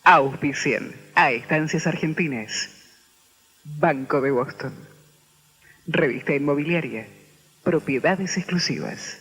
Auspician a Estancias Argentinas. Banco de Boston. Revista inmobiliaria. Propiedades exclusivas.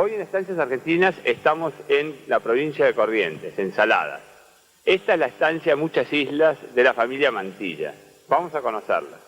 Hoy en Estancias Argentinas estamos en la provincia de Corrientes, en Saladas. Esta es la estancia Muchas Islas de la familia Mantilla. Vamos a conocerla.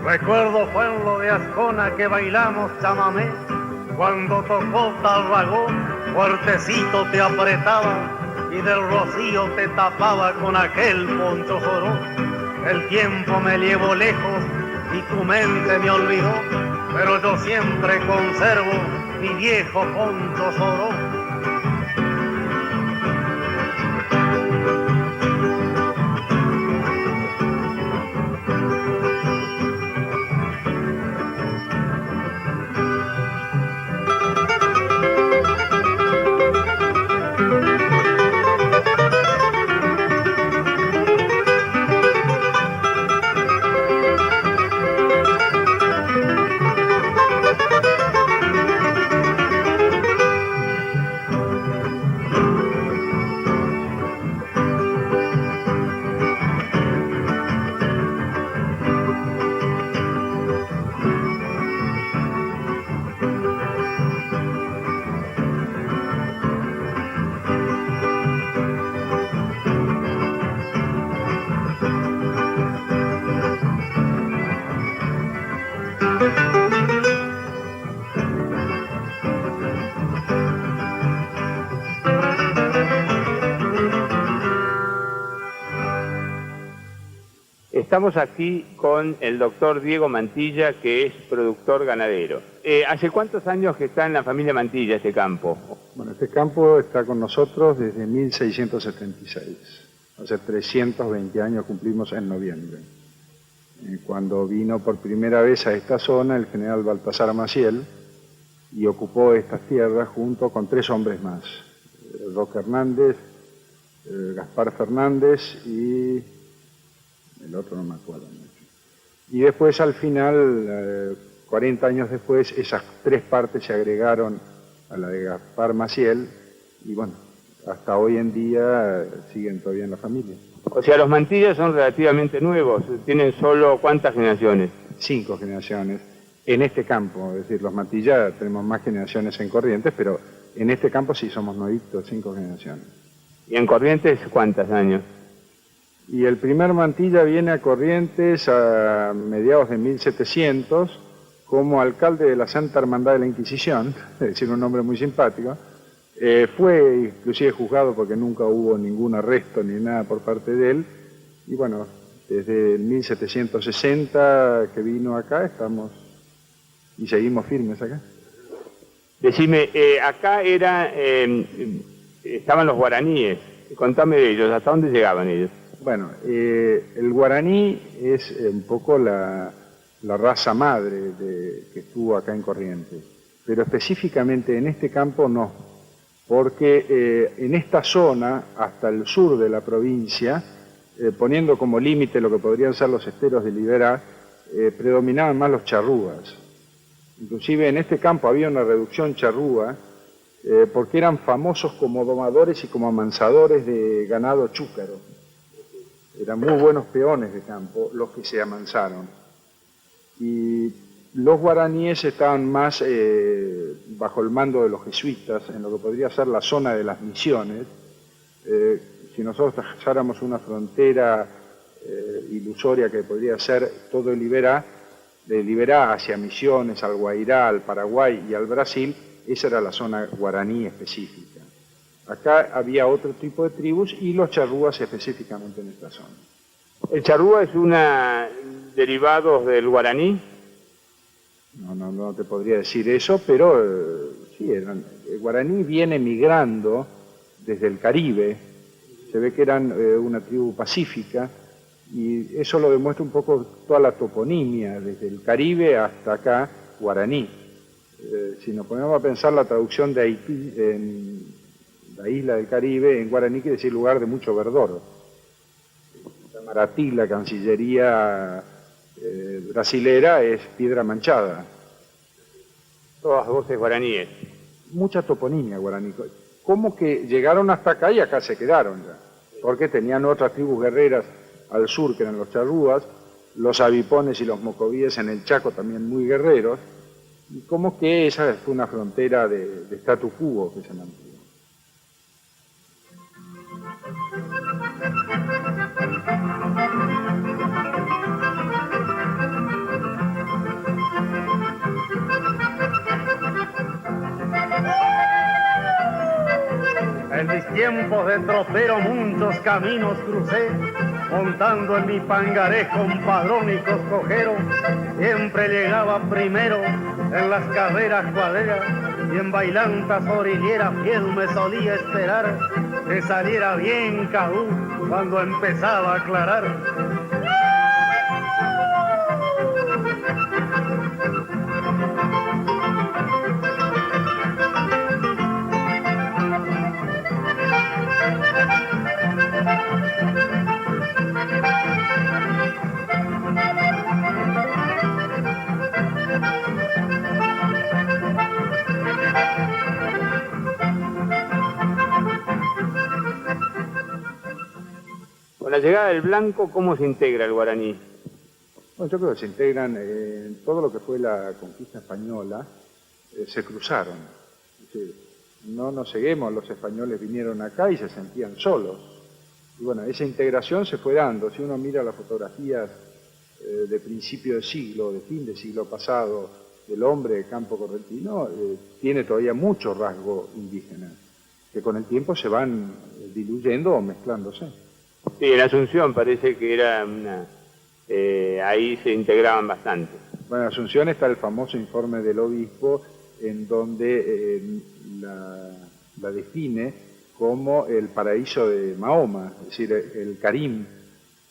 Recuerdo fue en lo de Ascona que bailamos chamamé, cuando tocó Tarragón, fuertecito te apretaba y del rocío te tapaba con aquel poncho jorón. El tiempo me llevó lejos y tu mente me olvidó, pero yo siempre conservo mi viejo poncho jorón. Estamos aquí con el doctor Diego Mantilla, que es productor ganadero. ¿Hace cuántos años que está en la familia Mantilla este campo? Bueno, este campo está con nosotros desde 1676. Hace 320 años cumplimos en noviembre. Cuando vino por primera vez a esta zona el general Baltasar Maciel y ocupó estas tierras junto con 3 hombres más. Roque Hernández, Gaspar Fernández y el otro no me acuerdo mucho. Y después al final, 40 años después, esas tres partes se agregaron a la de Gaspar Maciel y bueno, hasta hoy en día siguen todavía en la familia. O sea, los Mantilla son relativamente nuevos, tienen solo ¿cuántas generaciones? 5 generaciones en este campo, es decir, los Mantilla tenemos más generaciones en Corrientes, pero en este campo sí somos nuevitos, 5 generaciones. ¿Y en Corrientes cuántos años? Y el primer Mantilla viene a Corrientes a mediados de 1700 como alcalde de la Santa Hermandad de la Inquisición, es decir, un nombre muy simpático. Fue inclusive juzgado porque nunca hubo ningún arresto ni nada por parte de él. Y bueno, desde 1760 que vino acá estamos y seguimos firmes acá. Decime, acá estaban los guaraníes, contame de ellos, ¿hasta dónde llegaban ellos? Bueno, el guaraní es un poco la raza madre que estuvo acá en Corrientes, pero específicamente en este campo no, porque en esta zona, hasta el sur de la provincia, poniendo como límite lo que podrían ser los esteros de Liberá, predominaban más los charrúas. Inclusive en este campo había una reducción charrúa, porque eran famosos como domadores y como amansadores de ganado chúcaro. Eran muy buenos peones de campo los que se amansaron. Y los guaraníes estaban más bajo el mando de los jesuitas, en lo que podría ser la zona de las misiones. Si nosotros trazáramos una frontera ilusoria que podría ser todo el Liberá, de Liberá hacia Misiones, al Guairá, al Paraguay y al Brasil, esa era la zona guaraní específica. Acá había otro tipo de tribus y los charrúas específicamente en esta zona. ¿El charrúa es derivado del guaraní? No te podría decir eso, pero sí, el guaraní viene migrando desde el Caribe. Se ve que eran una tribu pacífica y eso lo demuestra un poco toda la toponimia, desde el Caribe hasta acá, guaraní. Si nos ponemos a pensar la traducción de Haití en la isla del Caribe, en guaraní quiere decir lugar de mucho verdor. Maratí, la cancillería brasilera, es piedra manchada. Todas voces guaraníes. Mucha toponimia guaraní. Como que llegaron hasta acá y acá se quedaron ya, porque tenían otras tribus guerreras al sur que eran los charrúas, los avipones y los mocovíes en el Chaco también muy guerreros, y como que esa fue una frontera de statu quo que se mantuvo. En mis tiempos de tropero muchos caminos crucé, montando en mi pangaré con padrón y coscojero. Siempre llegaba primero en las carreras cuadreras y en bailantas orilleras fiel me solía esperar que saliera bien caú cuando empezaba a aclarar. Con la llegada del blanco, ¿cómo se integra el guaraní? Bueno, yo creo que se integran en todo lo que fue la conquista española, se cruzaron. Es decir, no nos ceguemos, los españoles vinieron acá y se sentían solos. Y bueno, esa integración se fue dando. Si uno mira las fotografías de principio de siglo, de fin de siglo pasado, del hombre de campo correntino, tiene todavía mucho rasgo indígena, que con el tiempo se van diluyendo o mezclándose. Sí, en Asunción parece que era ahí se integraban bastante. Bueno, en Asunción está el famoso informe del obispo en donde la define como el paraíso de Mahoma, es decir, el Karim,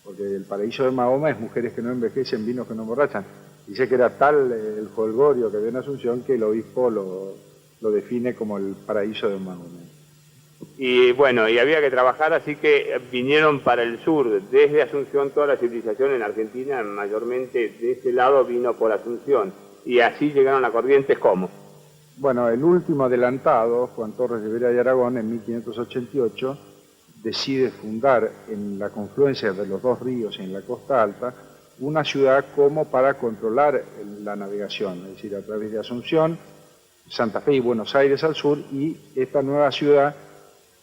porque el paraíso de Mahoma es mujeres que no envejecen, vinos que no emborrachan. Dice que era tal el jolgorio que había en Asunción que el obispo lo define como el paraíso de Mahoma. Y bueno, y había que trabajar, así que vinieron para el sur, desde Asunción, toda la civilización en Argentina, mayormente de ese lado vino por Asunción. Y así llegaron a Corrientes, ¿cómo? Bueno, el último adelantado, Juan Torres de Vera y Aragón, en 1588, decide fundar en la confluencia de los dos ríos en la costa alta una ciudad como para controlar la navegación, es decir, a través de Asunción, Santa Fe y Buenos Aires al sur, y esta nueva ciudad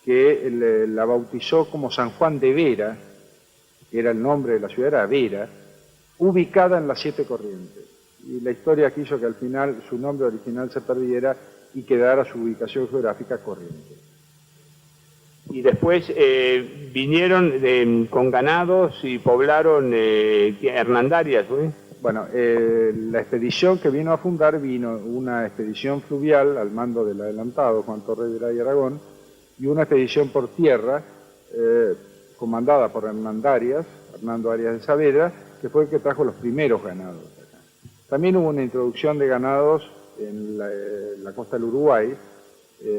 que la bautizó como San Juan de Vera, que era el nombre de la ciudad, era Vera, ubicada en las 7 Corrientes. Y la historia quiso que al final su nombre original se perdiera y quedara su ubicación geográfica Corrientes. Y después vinieron con ganados y poblaron Hernandarias, ¿eh? Bueno, la expedición que vino a fundar vino una expedición fluvial al mando del adelantado Juan Torres de Vera y Aragón y una expedición por tierra comandada por Hernandarias, Hernando Arias de Saavedra, que fue el que trajo los primeros ganados acá. También hubo una introducción de ganados en la costa del Uruguay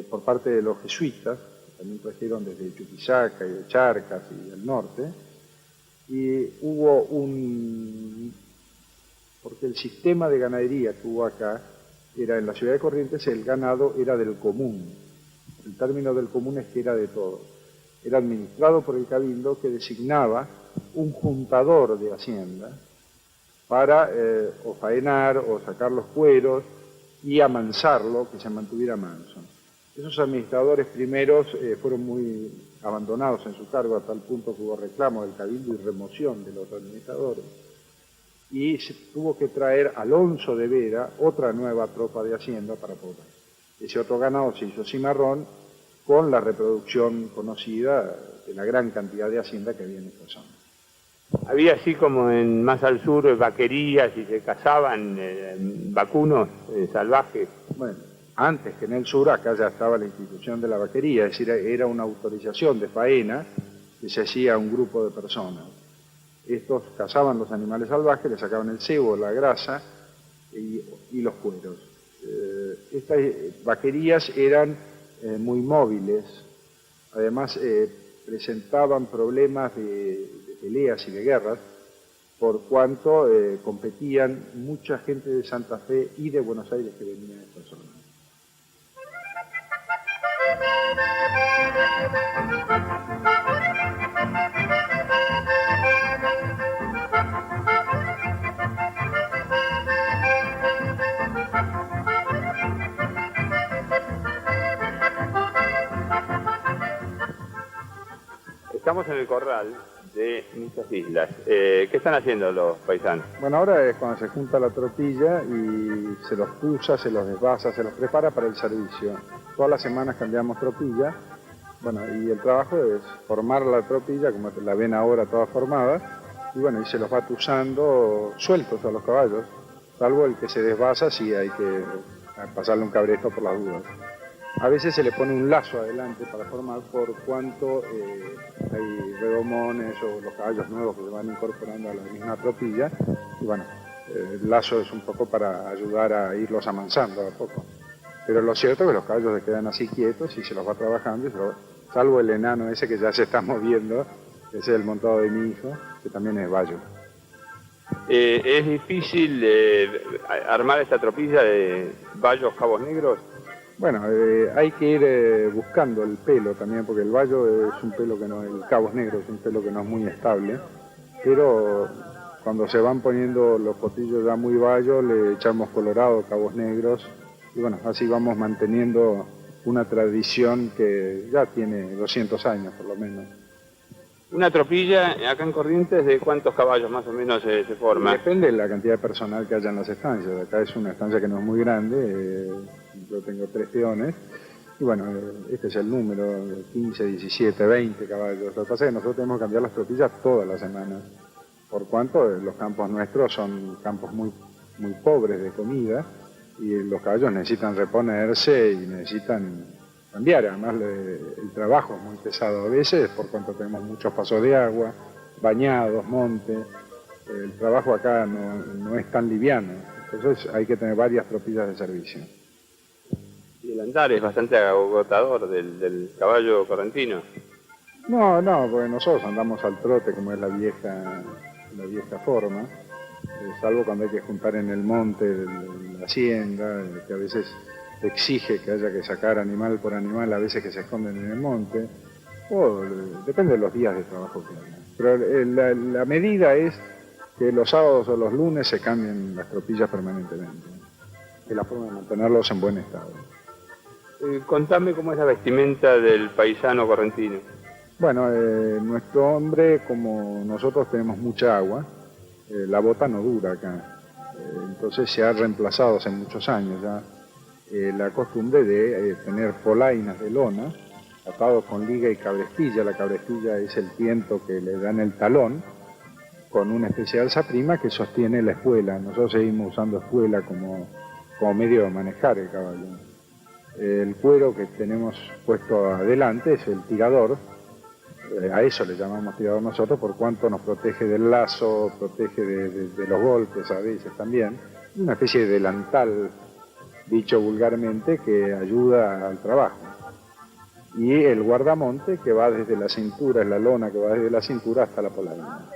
por parte de los jesuitas, también trajeron desde Chuquisaca y de Charcas y del norte, y hubo porque el sistema de ganadería que hubo acá era en la ciudad de Corrientes, el ganado era del común. El término del común es que era de todos. Era administrado por el cabildo, que designaba un juntador de hacienda para o faenar o sacar los cueros y amansarlo, que se mantuviera manso. Esos administradores primeros fueron muy abandonados en su cargo, a tal punto que hubo reclamo del cabildo y remoción de los administradores. Y se tuvo que traer a Alonso de Vera, otra nueva tropa de hacienda, para poblar. Ese otro ganado se hizo cimarrón con la reproducción conocida de la gran cantidad de hacienda que había en esta zona. Había así como más al sur vaquerías y se cazaban vacunos salvajes. Bueno, antes que en el sur, acá ya estaba la institución de la vaquería, es decir, era una autorización de faena que se hacía a un grupo de personas. Estos cazaban los animales salvajes, le sacaban el cebo, la grasa y los cueros. Estas vaquerías eran muy móviles, además presentaban problemas de peleas y de guerras, por cuanto competían mucha gente de Santa Fe y de Buenos Aires que venía de esta zona. Estamos en el corral de muchas islas. ¿Qué están haciendo los paisanos? Bueno, ahora es cuando se junta la tropilla y se los pusa, se los desvasa, se los prepara para el servicio. Todas las semanas cambiamos tropilla. Bueno, y el trabajo es formar la tropilla, como la ven ahora toda formada, y bueno, y se los va tusando sueltos a los caballos, salvo el que se desvasa, sí hay que pasarle un cabresto por las dudas. A veces se le pone un lazo adelante para formar, por cuanto hay redomones o los caballos nuevos que se van incorporando a la misma tropilla, y bueno, el lazo es un poco para ayudar a irlos amansando a poco. Pero lo cierto es que los caballos se quedan así quietos y se los va trabajando, salvo el enano ese que ya se está moviendo, ese es el montado de mi hijo, que también es bayo. ¿Es difícil armar esta tropilla de bayos cabos negros? Bueno, hay que ir buscando el pelo también, porque el bayo es un pelo que no, el cabos negros es un pelo que no es muy estable, pero cuando se van poniendo los potillos ya muy bayos, le echamos colorado, cabos negros, y bueno, así vamos manteniendo una tradición que ya tiene 200 años por lo menos. Una tropilla acá en Corrientes, ¿de cuántos caballos más o menos se forma? Depende de la cantidad de personal que haya en las estancias. Acá es una estancia que no es muy grande, yo tengo 3 peones, y bueno, este es el número, 15, 17, 20 caballos. Lo que pasa es que nosotros tenemos que cambiar las tropillas todas las semanas, por cuanto los campos nuestros son campos muy pobres de comida, y los caballos necesitan reponerse y necesitan cambiar. Además el trabajo es muy pesado a veces, por cuanto tenemos muchos pasos de agua, bañados, monte. El trabajo acá no es tan liviano, entonces hay que tener varias tropillas de servicio. Y el andar es bastante agotador del caballo correntino. No, porque nosotros andamos al trote como es la vieja forma, salvo cuando hay que juntar en el monte la hacienda, que a veces exige que haya que sacar animal por animal, a veces que se esconden en el monte, o depende de los días de trabajo que haya. Pero la medida es que los sábados o los lunes se cambien las tropillas permanentemente, es la forma de mantenerlos en buen estado. Contame cómo es la vestimenta del paisano correntino. Bueno, nuestro hombre, como nosotros tenemos mucha agua, la bota no dura acá. Entonces se ha reemplazado hace muchos años ya la costumbre de tener polainas de lona atados con liga y cabrestilla. La cabrestilla es el tiento que le dan el talón con una especie de alzaprima que sostiene la espuela. Nosotros seguimos usando espuela como medio de manejar el caballo. El cuero que tenemos puesto adelante es el tirador. A eso le llamamos tirador nosotros por cuanto nos protege del lazo, protege de los golpes a veces también. Una especie de delantal, dicho vulgarmente, que ayuda al trabajo. Y el guardamonte que va desde la cintura, es la lona que va desde la cintura hasta la polaina.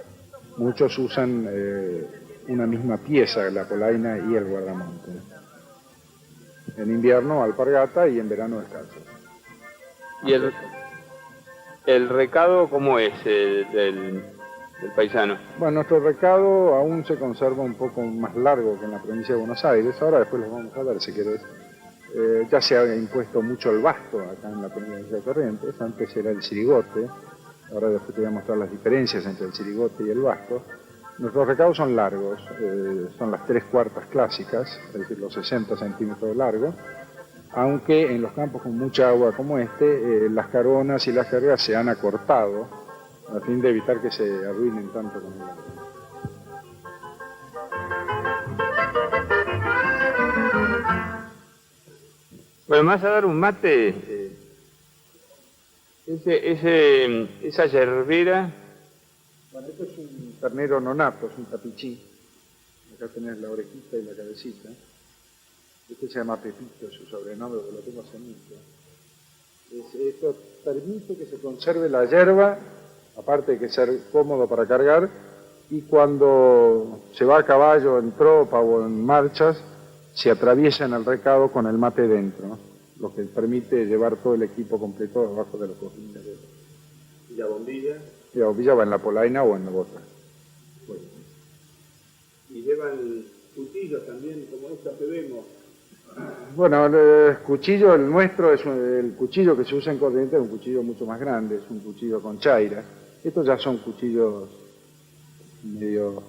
Muchos usan una misma pieza, la polaina y el guardamonte. En invierno alpargata y en verano descalzo. ¿Y el recado cómo es del paisano? Bueno, nuestro recado aún se conserva un poco más largo que en la provincia de Buenos Aires. Ahora después les vamos a ver si querés. Ya se ha impuesto mucho el basto acá en la provincia de Corrientes. Antes era el chirigote. Ahora después te voy a mostrar las diferencias entre el chirigote y el basto. Nuestros recados son largos. Son las 3/4 clásicas, es decir, los 60 centímetros de largo. Aunque en los campos con mucha agua como este, las caronas y las cargas se han acortado a fin de evitar que se arruinen tanto con el agua. Bueno, me vas a dar un mate, esa yerbera. Bueno, esto es un ternero nonato, es un tapichí. Acá tenés la orejita y la cabecita. Este se llama Pepito, su sobrenombre, porque lo tengo hace mucho. Esto permite que se conserve la yerba, aparte de que ser cómodo para cargar, y cuando se va a caballo en tropa o en marchas, se atraviesa en el recado con el mate dentro, ¿no? Lo que permite llevar todo el equipo completo debajo de los cojines. ¿Y la bombilla? Y la bombilla va en la polaina o en la bota. Bueno. ¿Y llevan cuchillos también, como esta que vemos? Bueno, el cuchillo, el nuestro, es el cuchillo que se usa en Corrientes, es un cuchillo mucho más grande, es un cuchillo con chaira. Estos ya son cuchillos medio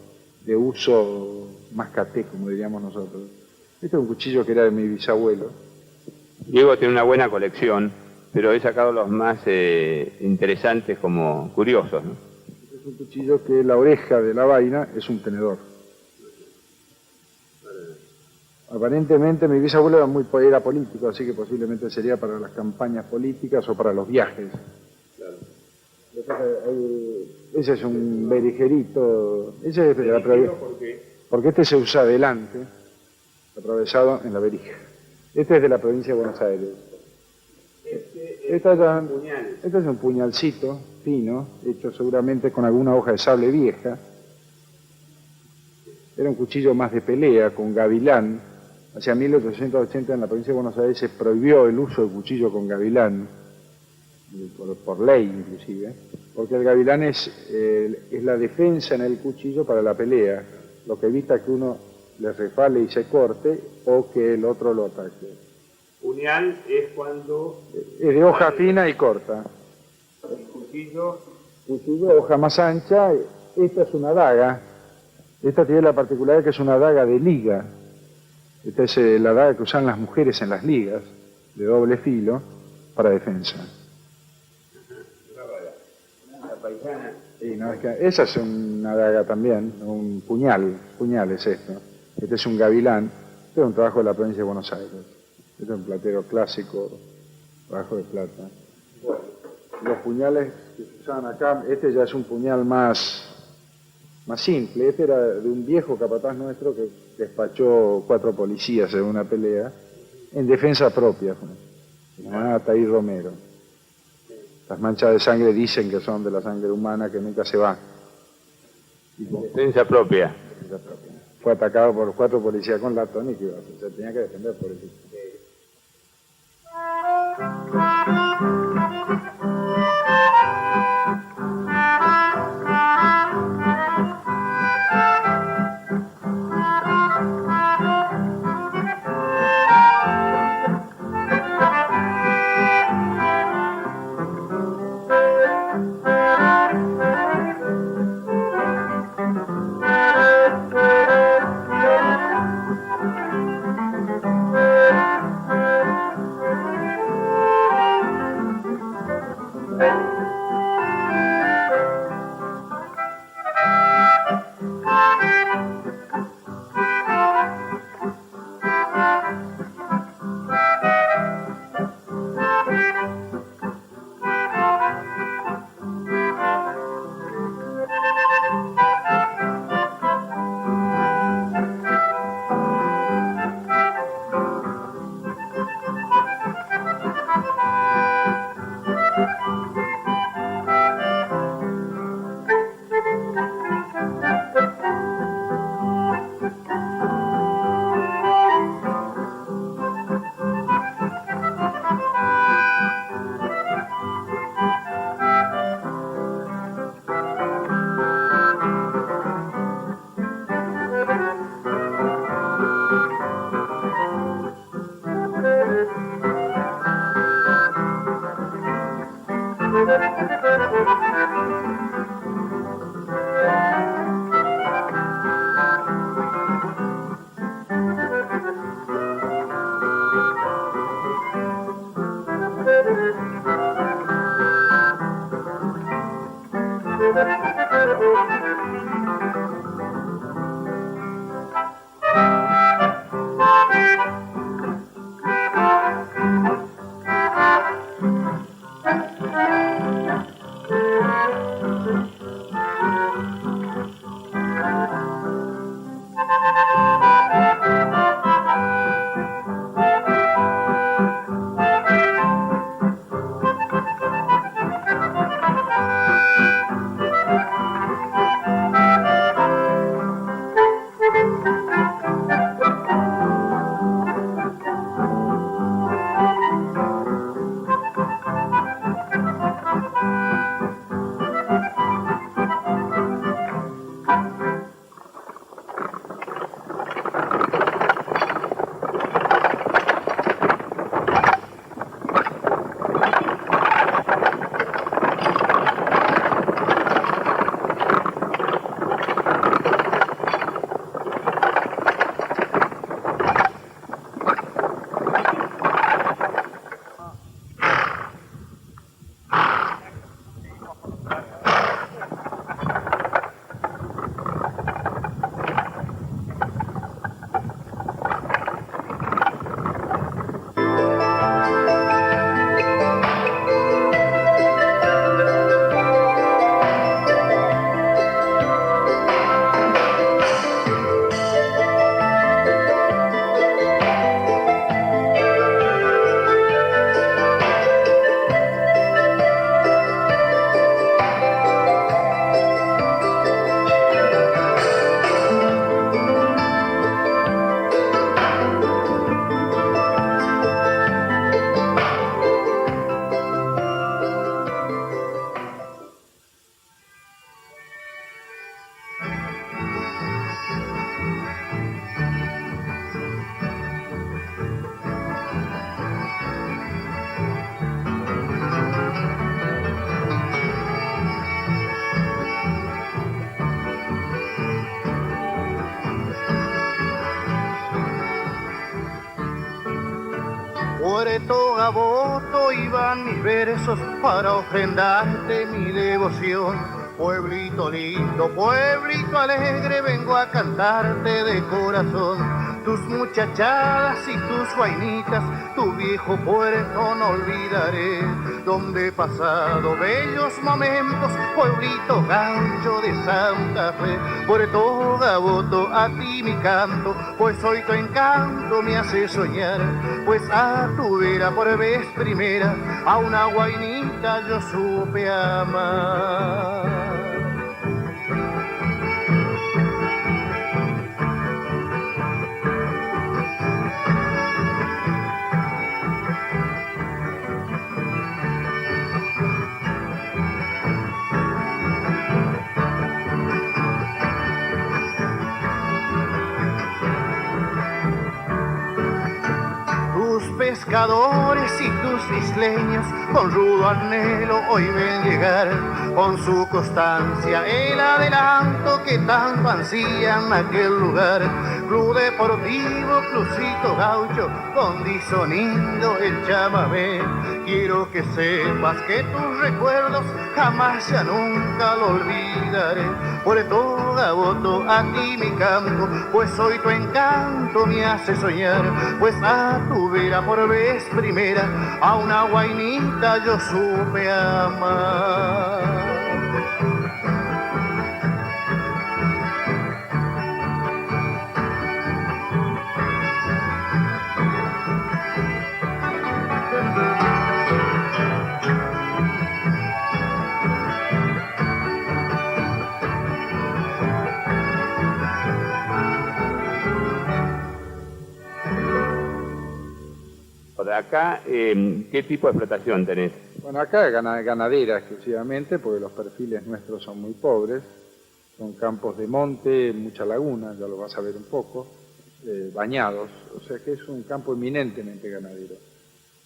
de uso mascaté, como diríamos nosotros. Este es un cuchillo que era de mi bisabuelo. Diego tiene una buena colección, pero he sacado los más interesantes como curiosos, ¿no? Este es un cuchillo que la oreja de la vaina es un tenedor. Aparentemente mi bisabuelo era político, así que posiblemente sería para las campañas políticas o para los viajes. Claro. Ese es un berijerito. Ese es de la porque este se usa adelante, atravesado en la berija. Este es de la provincia de Buenos Aires. Este es un puñalcito fino, hecho seguramente con alguna hoja de sable vieja. Era un cuchillo más de pelea, con gavilán. Hacia 1880 en la provincia de Buenos Aires se prohibió el uso de cuchillo con gavilán, por ley inclusive, porque el gavilán es la defensa en el cuchillo para la pelea, lo que evita que uno le resbale y se corte o que el otro lo ataque. Puñal es cuando... Es de hoja fina y corta. El cuchillo, hoja más ancha. Esta es una daga. Esta tiene la particularidad que es una daga de liga. Esta es la daga que usan las mujeres en las ligas, de doble filo, para defensa. la paisana. Sí, no, es que esa es una daga también, un puñal es esto. Este es un gavilán. Este es un trabajo de la provincia de Buenos Aires. Este es un platero clásico, trabajo de plata. Bueno, los puñales que se usaban acá, este ya es un puñal más simple. Este era de un viejo capataz nuestro que despachó 4 policías en una pelea en defensa propia. Se llamaba Ataír Romero. Las manchas de sangre dicen que son de la sangre humana que nunca se va. Defensa propia. Fue atacado por 4 policías con latón y que se tenía que defender por eso. Puerto Gaboto iban mis versos para ofrendarte mi devoción. Pueblito lindo, pueblito alegre, vengo a cantarte de corazón. tus muchachadas y tus guainitas, tu viejo puerto no olvidaré, donde he pasado bellos momentos, pueblito gancho de Santa Fe. Por toda voto a ti mi canto, pues hoy tu encanto me hace soñar, pues a tu vera por vez primera, a una guainita yo supe amar. Pescadores y tus isleños con rudo anhelo hoy ven llegar, con su constancia el adelanto que tanto ansían aquel lugar. Club Deportivo Crucito Gaucho, donde sonido el chamamé. Quiero que sepas que tus recuerdos jamás ya nunca lo olvidaré. Por toda voto a ti mi canto, pues hoy tu encanto me hace soñar, pues a tu vera por vez primera, a una guainita yo supe amar. Por acá, ¿qué tipo de explotación tenés? Bueno, acá ganadera exclusivamente, porque los perfiles nuestros son muy pobres. Son campos de monte, mucha laguna, ya lo vas a ver un poco, bañados. O sea que es un campo eminentemente ganadero.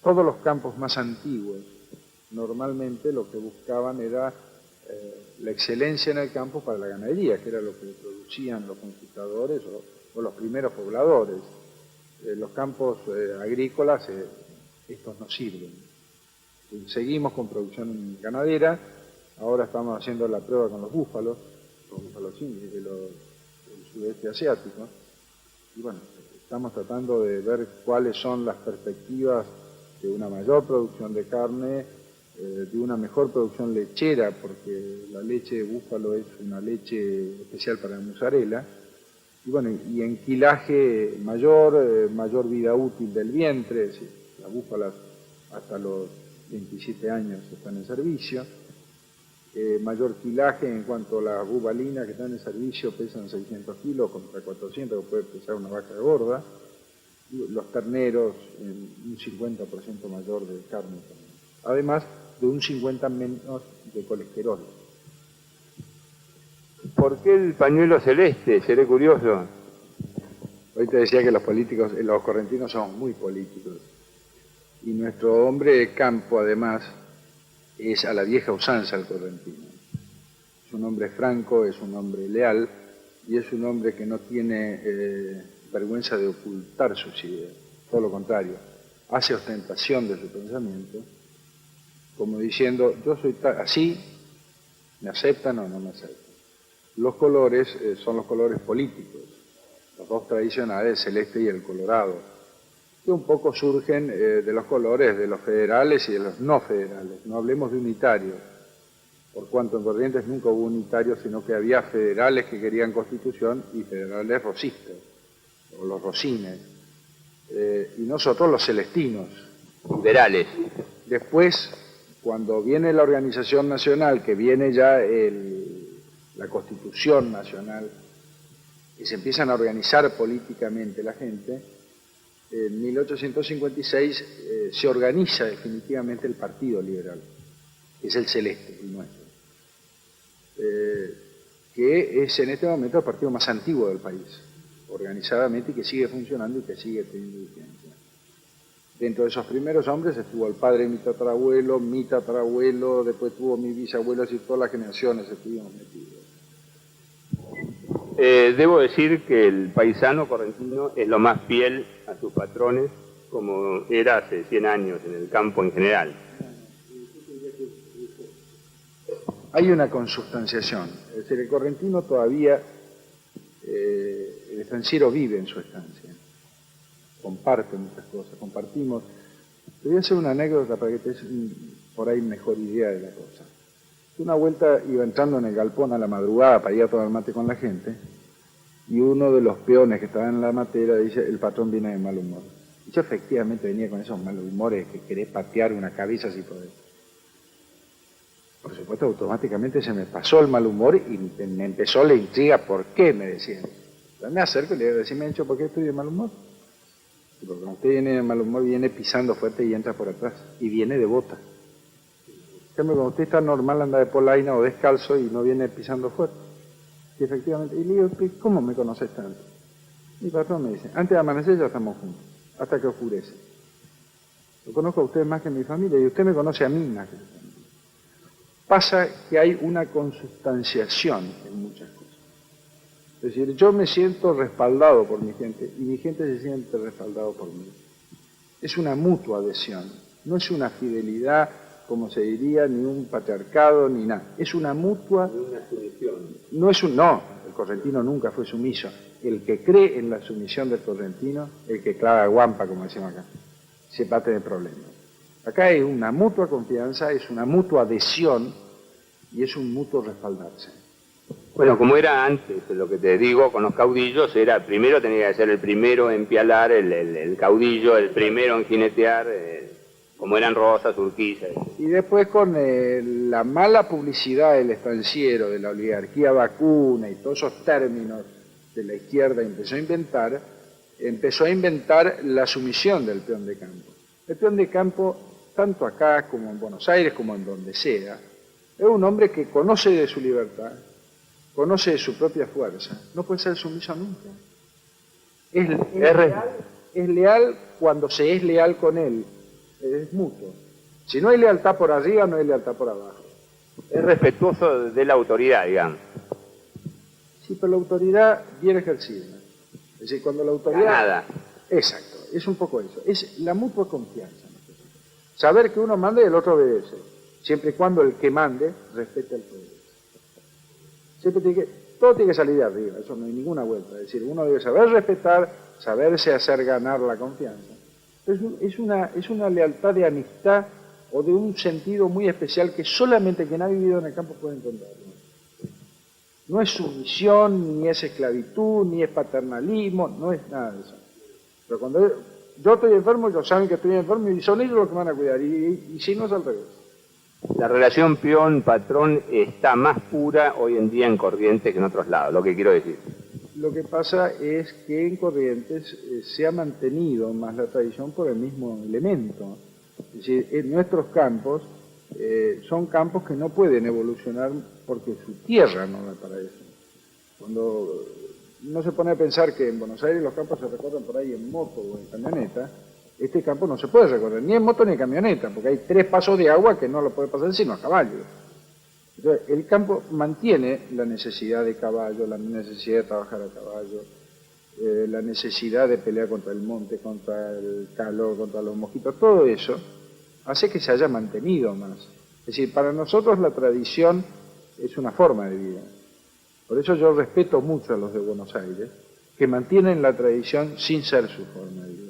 Todos los campos más antiguos, normalmente lo que buscaban era la excelencia en el campo para la ganadería, que era lo que producían los conquistadores o los primeros pobladores. Los campos agrícolas, estos no sirven. Seguimos con producción ganadera, ahora estamos haciendo la prueba con los búfalos indios del sudeste asiático, y bueno, estamos tratando de ver cuáles son las perspectivas de una mayor producción de carne, de una mejor producción lechera, porque la leche de búfalo es una leche especial para la mozzarella. Y bueno, y en quilaje mayor vida útil del vientre, es decir, las búfalas hasta los 27 años están en servicio, mayor quilaje en cuanto a las bubalinas que están en servicio pesan 600 kilos contra 400 que puede pesar una vaca gorda, y los terneros un 50% mayor de carne también, además de un 50% menos de colesterol. ¿Por qué el pañuelo celeste? Seré curioso. Hoy te decía que los correntinos somos muy políticos. Y nuestro hombre de campo, además, es a la vieja usanza el correntino. Es un hombre franco, es un hombre leal y es un hombre que no tiene vergüenza de ocultar sus ideas. Todo lo contrario, hace ostentación de su pensamiento, como diciendo, yo soy así, ¿me aceptan o no me aceptan? Los colores son los colores políticos, los dos tradicionales, el celeste y el colorado, que un poco surgen de los colores de los federales y de los no federales. No hablemos de unitarios, por cuanto en Corrientes nunca hubo unitarios, sino que había federales que querían constitución y federales rosistas, o los rosines, y nosotros los celestinos. Liberales. Después, cuando viene la organización nacional, que viene ya la Constitución Nacional, y se empiezan a organizar políticamente la gente, en 1856 se organiza definitivamente el Partido Liberal, que es el celeste, el nuestro, que es en este momento el partido más antiguo del país, organizadamente, y que sigue funcionando y que sigue teniendo vigencia. Dentro de esos primeros hombres estuvo el padre de mi tatarabuelo, después tuvo mi bisabuelo, y todas las generaciones estuvimos metidos. Debo decir que el paisano correntino es lo más fiel a sus patrones, como era hace 100 años en el campo en general. Hay una consubstanciación, es decir, el correntino todavía, el estanciero vive en su estancia. comparte muchas cosas, compartimos. Te voy a hacer una anécdota para que te des por ahí mejor idea de la cosa. Una vuelta iba entrando en el galpón a la madrugada para ir a tomar mate con la gente, y uno de los peones que estaba en la matera dice: el patrón viene de mal humor. Y yo efectivamente venía con esos malos humores que querés patear una cabeza si podés. Por supuesto, automáticamente se me pasó el mal humor y me empezó la intriga. ¿Por qué? Me decían. Entonces me acerco y le digo: decime, Mencho, ¿por qué estoy de mal humor? Y porque cuando usted viene de mal humor, viene pisando fuerte y entra por atrás. Y viene de bota. En cambio, cuando usted está normal, anda de polaina o descalzo y no viene pisando fuerte. Y efectivamente, y le digo: ¿cómo me conoces tanto? Mi patrón me dice: antes de amanecer ya estamos juntos, hasta que oscurece. Lo conozco a usted más que a mi familia y usted me conoce a mí más que a mi familia. Pasa que hay una consustanciación en muchas cosas. Es decir, yo me siento respaldado por mi gente y mi gente se siente respaldado por mí. Es una mutua adhesión, no es una fidelidad, como se diría, ni un patriarcado, ni nada. Es una mutua... Una sumisión. No, el correntino nunca fue sumiso. El que cree en la sumisión del correntino, el que clava guampa, como decimos acá, se va a tener problemas. Acá hay una mutua confianza, es una mutua adhesión y es un mutuo respaldarse. Bueno, como era antes, lo que te digo, con los caudillos, era primero tenía que ser el primero en pialar, el caudillo, el primero en jinetear, como eran Rosas, Urquiza. Y después con la mala publicidad del estanciero, de la oligarquía vacuna y todos esos términos que la izquierda empezó a inventar la sumisión del peón de campo. El peón de campo, tanto acá como en Buenos Aires, como en donde sea, es un hombre que conoce de su libertad, conoce de su propia fuerza, no puede ser sumiso nunca. Es leal cuando se es leal con él, es mutuo. Si no hay lealtad por arriba, no hay lealtad por abajo. Es respetuoso de la autoridad, digamos. Sí, pero la autoridad bien ejercida. Es decir, cuando la autoridad... Nada. Exacto, es un poco eso. Es la mutua confianza. Saber que uno manda y el otro obedece. Siempre y cuando el que mande respete al poder. Todo tiene que salir de arriba, eso no hay ninguna vuelta. Es decir, uno debe saber respetar, saberse hacer ganar la confianza. Es una lealtad de amistad o de un sentido muy especial que solamente quien ha vivido en el campo puede encontrarlo. No es sumisión, ni es esclavitud, ni es paternalismo, no es nada de eso. Pero cuando yo estoy enfermo, ellos saben que estoy enfermo y son ellos los que me van a cuidar, y si no es al revés. La relación peón-patrón está más pura hoy en día en Corrientes que en otros lados, lo que quiero decir. Lo que pasa es que en Corrientes se ha mantenido más la tradición por el mismo elemento. Es decir, en nuestros campos son campos que no pueden evolucionar porque su tierra no da para eso. Cuando no se pone a pensar que en Buenos Aires los campos se recorren por ahí en moto o en camioneta, este campo no se puede recorrer ni en moto ni en camioneta, porque hay 3 pasos de agua que no lo puede pasar sino a caballo. Entonces, el campo mantiene la necesidad de caballo, la necesidad de trabajar a caballo, la necesidad de pelear contra el monte, contra el calor, contra los mosquitos, todo eso hace que se haya mantenido más. Es decir, para nosotros la tradición es una forma de vida. Por eso yo respeto mucho a los de Buenos Aires, que mantienen la tradición sin ser su forma de vida.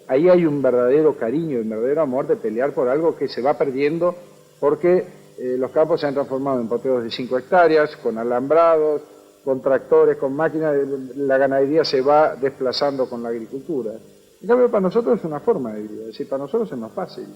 Ahí hay un verdadero cariño, un verdadero amor de pelear por algo que se va perdiendo porque los campos se han transformado en poteros de 5 hectáreas, con alambrados, con tractores, con máquinas, la ganadería se va desplazando con la agricultura. En cambio, para nosotros es una forma de vida, es decir, para nosotros es más fácil.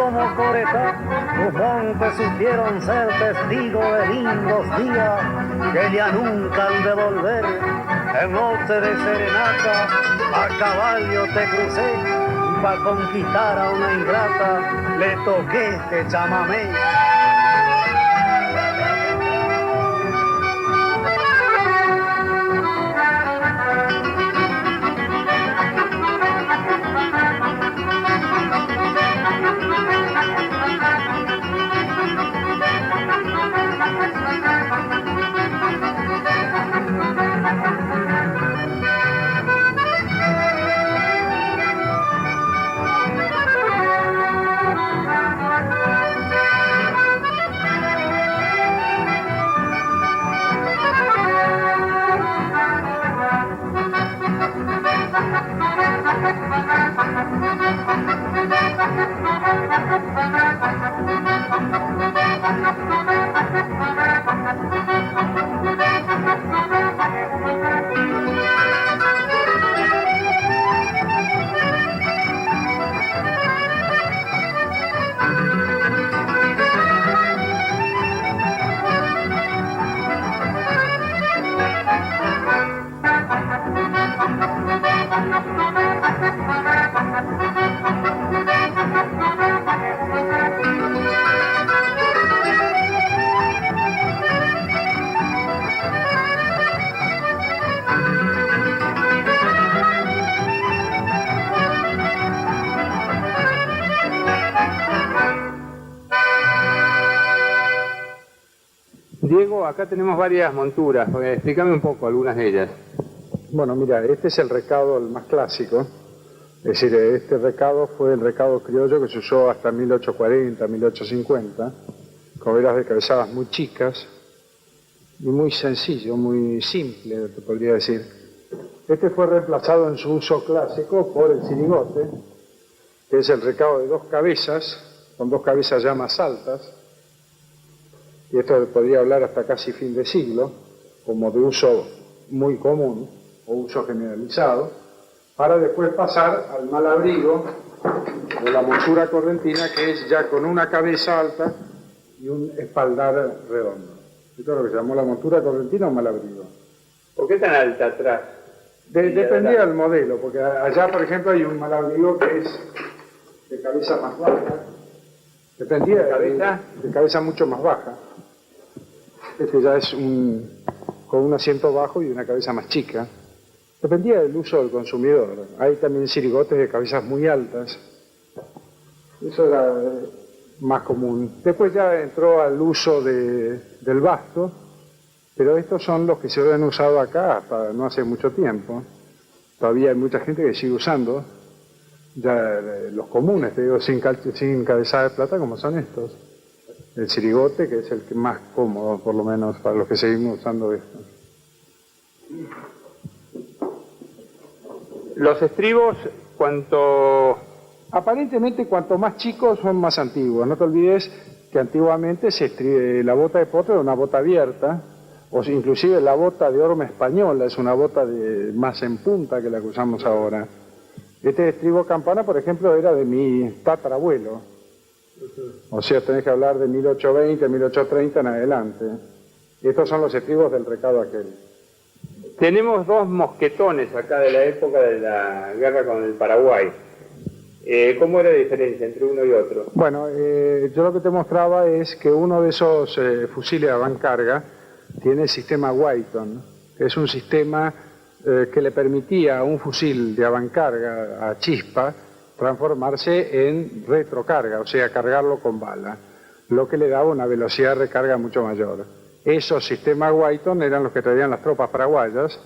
como Coretá, tus montes supieron ser testigos de lindos días que ya nunca han de volver. En noche de serenata, a caballo te crucé, y pa' conquistar a una ingrata le toqué este chamamé. Diego, acá tenemos varias monturas, explícame un poco algunas de ellas. Bueno, mira, este es el recado el más clásico, es decir, este recado fue el recado criollo que se usó hasta 1840, 1850, con velas de cabezadas muy chicas y muy sencillo, muy simple, te podría decir. Este fue reemplazado en su uso clásico por el sirigote, que es el recado de dos cabezas, con dos cabezas ya más altas, y esto podría hablar hasta casi fin de siglo, como de uso muy común o uso generalizado, para después pasar al malabrigo de la montura correntina, que es ya con una cabeza alta y un espaldar redondo. Esto es lo que se llamó la montura correntina o malabrigo. ¿Por qué tan alta atrás? Dependía del modelo, porque allá, por ejemplo, hay un malabrigo que es de cabeza más baja, dependía de cabeza mucho más baja. Este ya es con un asiento bajo y una cabeza más chica. Dependía del uso del consumidor. Hay también sirigotes de cabezas muy altas. Eso era más común. Después ya entró al uso del basto, pero estos son los que se han usado acá hasta no hace mucho tiempo. Todavía hay mucha gente que sigue usando ya los comunes, te digo, sin cabezada de plata, como son estos. El sirigote, que es el que más cómodo, por lo menos, para los que seguimos usando esto. Los estribos, Aparentemente, cuanto más chicos, son más antiguos. No te olvides que antiguamente la bota de potro era una bota abierta, o inclusive la bota de horma española es una bota más en punta que la que usamos ahora. Este estribo campana, por ejemplo, era de mi tatarabuelo. O sea, tenés que hablar de 1820, 1830 en adelante. Estos son los estribos del recado aquel. tenemos dos mosquetones acá de la época de la guerra con el Paraguay. ¿Cómo era la diferencia entre uno y otro? Bueno, yo lo que te mostraba es que uno de esos fusiles a avancarga tiene el sistema Whiton, que es un sistema que le permitía a un fusil de avancarga a chispa transformarse en retrocarga, o sea, cargarlo con bala, lo que le daba una velocidad de recarga mucho mayor. Esos sistemas Whiton eran los que traían las tropas paraguayas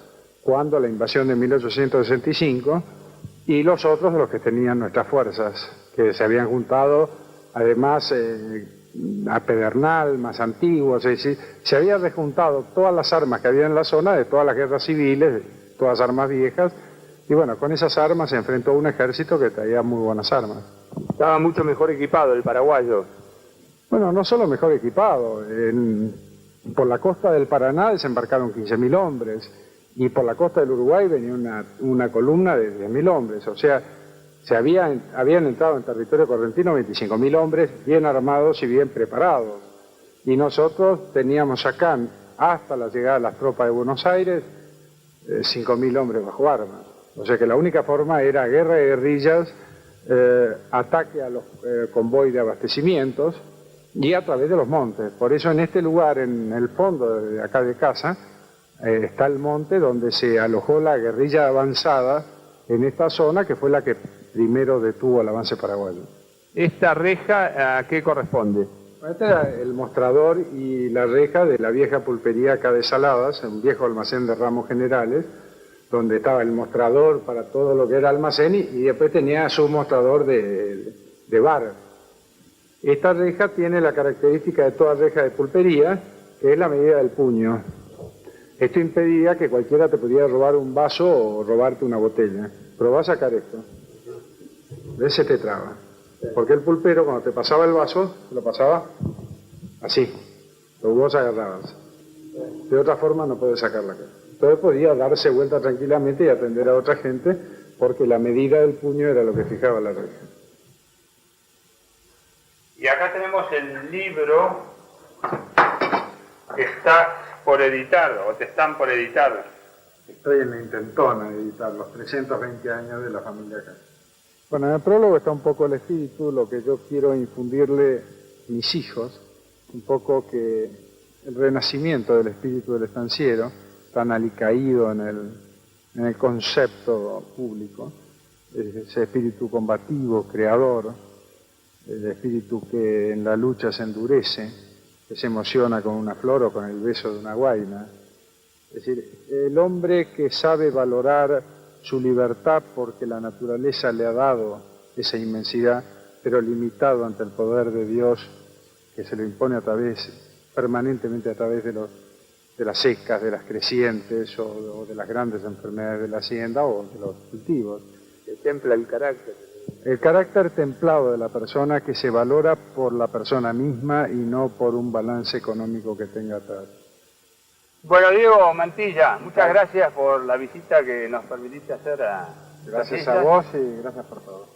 cuando la invasión de 1865, y los otros de los que tenían nuestras fuerzas, que se habían juntado, además, a Pedernal, más antiguos, es decir, se habían rejuntado todas las armas que había en la zona de todas las guerras civiles, todas armas viejas, y bueno, con esas armas se enfrentó a un ejército que traía muy buenas armas. Estaba mucho mejor equipado el paraguayo. Bueno, no solo mejor equipado, por la costa del Paraná desembarcaron 15.000 hombres, y por la costa del Uruguay venía una columna de 10.000 hombres, o sea, Habían entrado en territorio correntino 25.000 hombres bien armados y bien preparados. Y nosotros teníamos acá, hasta la llegada de las tropas de Buenos Aires, 5.000 hombres bajo armas. O sea que la única forma era guerra de guerrillas, ataque a los convoys de abastecimientos y a través de los montes. Por eso en este lugar, en el fondo de acá de casa, está el monte donde se alojó la guerrilla avanzada en esta zona, que fue la que primero detuvo el avance paraguayo. ¿Esta reja a qué corresponde? Este era el mostrador y la reja de la vieja pulpería acá de Saladas, un viejo almacén de ramos generales, donde estaba el mostrador para todo lo que era almacén y después tenía su mostrador de bar. Esta reja tiene la característica de toda reja de pulpería, que es la medida del puño. Esto impedía que cualquiera te pudiera robar un vaso o robarte una botella. Pero vas a sacar esto. ¿Ves? Se te traba. Porque el pulpero, cuando te pasaba el vaso, lo pasaba así. Lo vos agarrabas. De otra forma no puedes sacarla acá. Entonces podía darse vuelta tranquilamente y atender a otra gente, porque la medida del puño era lo que fijaba la reja. Y acá tenemos el libro que está por editar, o te están por editar. Estoy en la intentona de editar los 320 años de la familia acá. Bueno, en el prólogo está un poco el espíritu, lo que yo quiero infundirle a mis hijos, un poco que el renacimiento del espíritu del estanciero, tan alicaído en el concepto público, ese espíritu combativo, creador, el espíritu que en la lucha se endurece, que se emociona con una flor o con el beso de una guaina. Es decir, el hombre que sabe valorar su libertad porque la naturaleza le ha dado esa inmensidad, pero limitado ante el poder de Dios que se lo impone permanentemente a través de las secas, de las crecientes o de las grandes enfermedades de la hacienda o de los cultivos. Que templa el carácter. El carácter templado de la persona, que se valora por la persona misma y no por un balance económico que tenga atrás. Bueno, Diego Mantilla, muchas gracias por la visita que nos permitiste hacer a... Gracias a vos y gracias por todo.